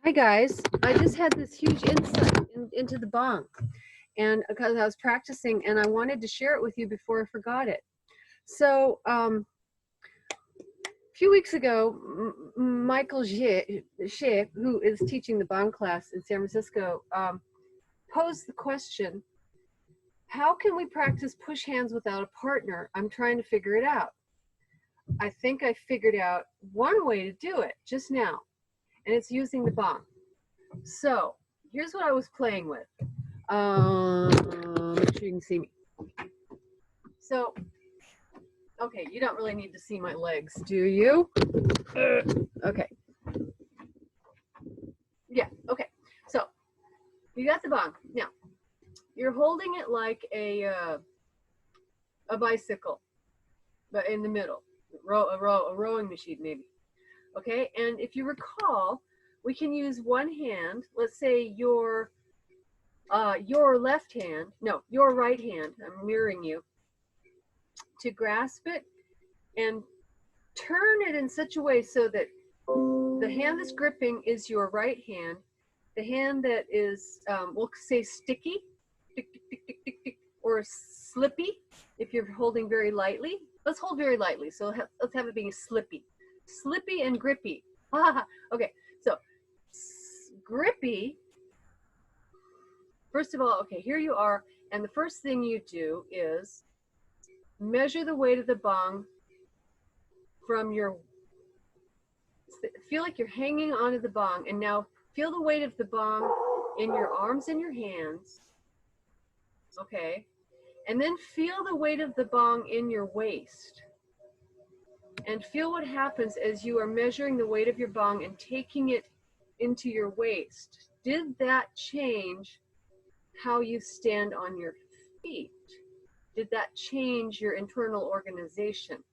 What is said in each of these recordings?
Hi guys, I just had this huge insight into the bong, and because I was practicing and I wanted to share it with you before I forgot it. So a few weeks ago, Michael Xie, who is teaching the bong class in San Francisco, posed the question, how can we practice push hands without a partner? I'm trying to figure it out. I think I figured out one way to do it just now, and it's using the bong. So here's what I was playing with. Make sure you can see me. So, okay, you don't really need to see my legs, do you? Okay. Yeah, okay. So, you got the bong. Now, you're holding it like a bicycle, but in the middle, a rowing machine maybe. Okay, and if you recall, we can use one hand. Let's say your left hand, no, your right hand. I'm mirroring you to grasp it and turn it in such a way so that the hand that's gripping is your right hand. The hand that is, we'll say sticky, tick, tick, tick, tick, tick, tick, or slippy, if you're holding very lightly. Let's hold very lightly. So let's have it being slippy. Slippy and grippy. Okay, so grippy, first of all, okay, here you are. And the first thing you do is measure the weight of the bong from your, feel like you're hanging onto the bong, and now feel the weight of the bong in your arms and your hands. Okay, and then feel the weight of the bong in your waist, and feel what happens as you are measuring the weight of your bong and taking it into your waist. Did that change how you stand on your feet? Did that change your internal organization?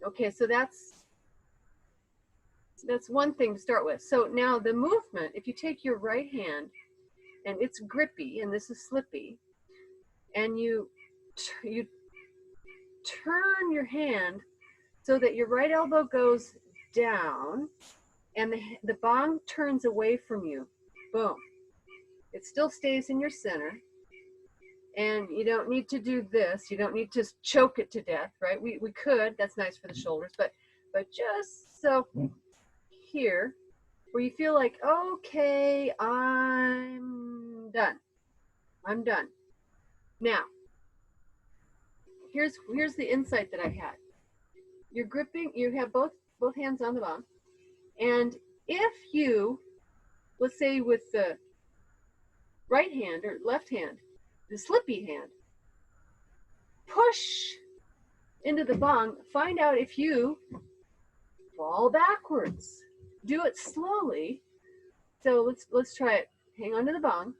Okay, so that's one thing to start with. So now the movement, if you take your right hand and it's grippy and this is slippy, and you turn your hand so that your right elbow goes down and the bong turns away from you. Boom. It still stays in your center. And you don't need to do this. You don't need to choke it to death, right? We could. That's nice for the shoulders. But just so here, where you feel like, okay, I'm done. I'm done. Now, here's the insight that I had. You're gripping, you have both hands on the bong, and if you, let's say with the right hand or left hand, the slippy hand, push into the bong, find out if you fall backwards. Do it slowly. So let's try it. Hang on to the bong.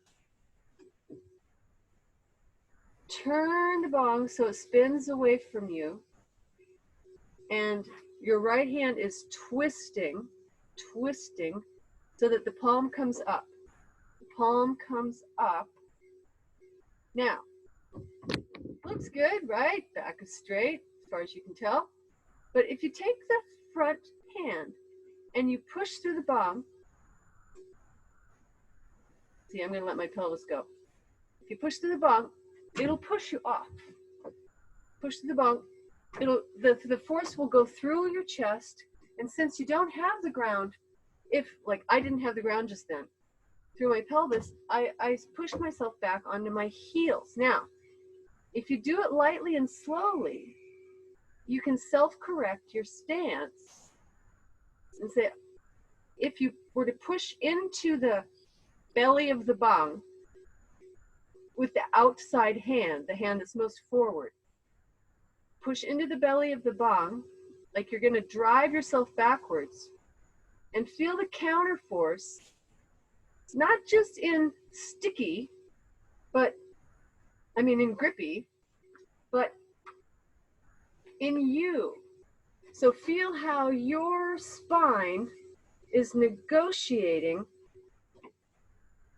Turn the bong so it spins away from you, and your right hand is twisting so that the palm comes up. The palm comes up. Now, looks good, right? Back is straight, as far as you can tell. But if you take the front hand and you push through the bong, see, I'm going to let my pelvis go. If you push through the bong, it'll push you off. Push through the bong, the force will go through your chest, and since you don't have the ground, if like I didn't have the ground just then, through my pelvis, I pushed myself back onto my heels. Now, if you do it lightly and slowly, you can self-correct your stance and say, if you were to push into the belly of the bong with the outside hand, the hand that's most forward, push into the belly of the bong like you're going to drive yourself backwards, and feel the counter force, not just in sticky, but I mean in grippy, but in you. So feel how your spine is negotiating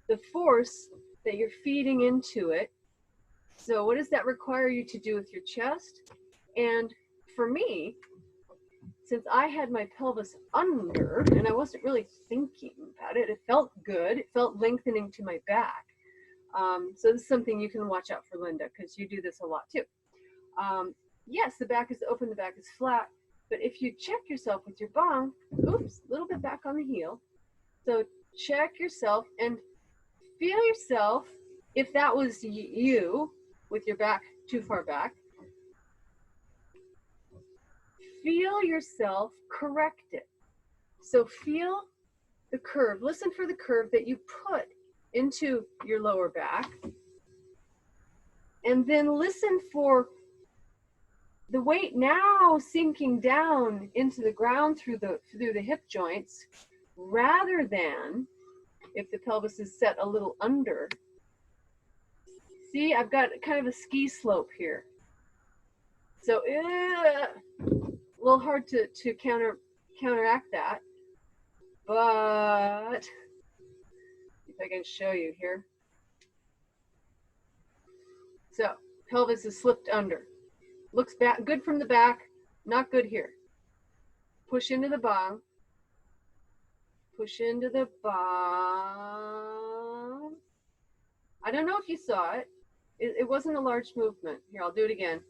the force that you're feeding into it. So what does that require you to do with your chest? And for me, since I had my pelvis under and I wasn't really thinking about it, it felt good. It felt lengthening to my back. So this is something you can watch out for, Linda, because you do this a lot too. Yes, the back is open, the back is flat, but if you check yourself with your bong, oops, a little bit back on the heel. So check yourself and feel yourself, if that was you with your back too far back, feel yourself correct it. So feel the curve, listen for the curve that you put into your lower back, and then listen for the weight now sinking down into the ground through the hip joints, rather than if the pelvis is set a little under. See, I've got kind of a ski slope here. So a little hard to counteract that, but if I can show you here. So pelvis is slipped under. Looks back, good from the back, not good here. Push into the bong. Push into the bong. I don't know if you saw it. It wasn't a large movement. Here, I'll do it again.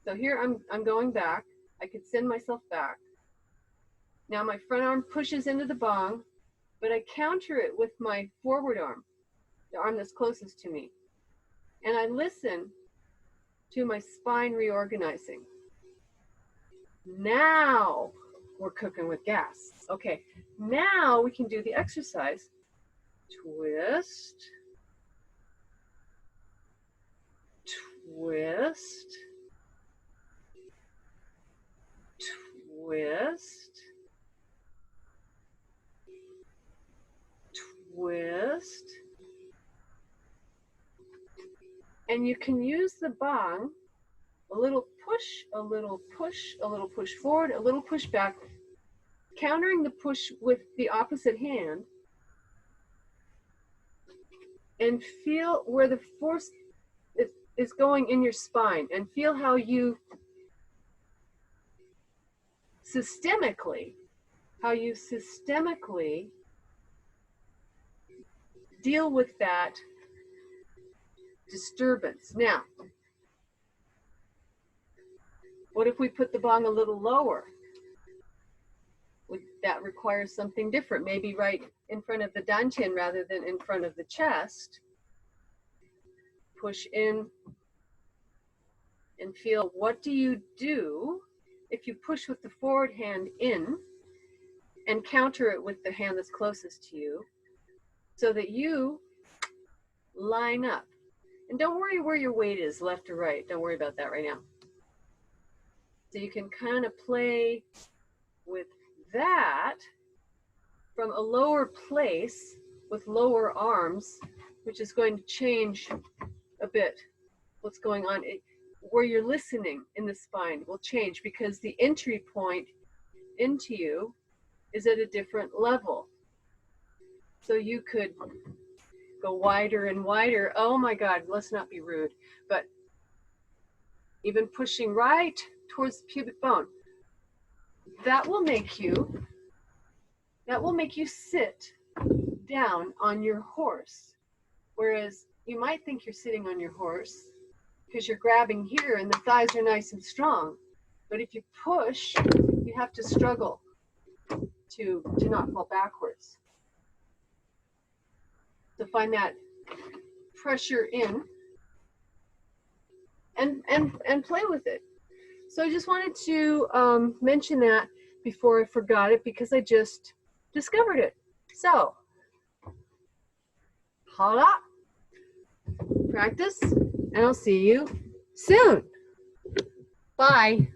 So here I'm going back. I could send myself back. Now my front arm pushes into the bong, but I counter it with my forward arm, the arm that's closest to me. And I listen to my spine reorganizing. Now we're cooking with gas. Okay, now we can do the exercise. Twist, twist, twist, twist. And you can use the bong, a little push, a little push, a little push forward, a little push back, countering the push with the opposite hand, and feel where the force is going in your spine, and feel how you systemically deal with that disturbance. Now, what if we put the bong a little lower? Would that require something different? Maybe right in front of the dantian rather than in front of the chest. Push in and feel, what do you do if you push with the forward hand in and counter it with the hand that's closest to you, so that you line up. And don't worry where your weight is, left or right. Don't worry about that right now. So you can kind of play with that from a lower place with lower arms, which is going to change a bit what's going on. Where you're listening in the spine will change, because the entry point into you is at a different level. So you could go wider and wider. Oh my God, let's not be rude, but even pushing right towards the pubic bone. That will make you sit down on your horse. Whereas you might think you're sitting on your horse because you're grabbing here and the thighs are nice and strong. But if you push, you have to struggle to not fall backwards. To find that pressure in and play with it. So I just wanted to mention that before I forgot it, because I just discovered it. So, holla, practice, and I'll see you soon. Bye.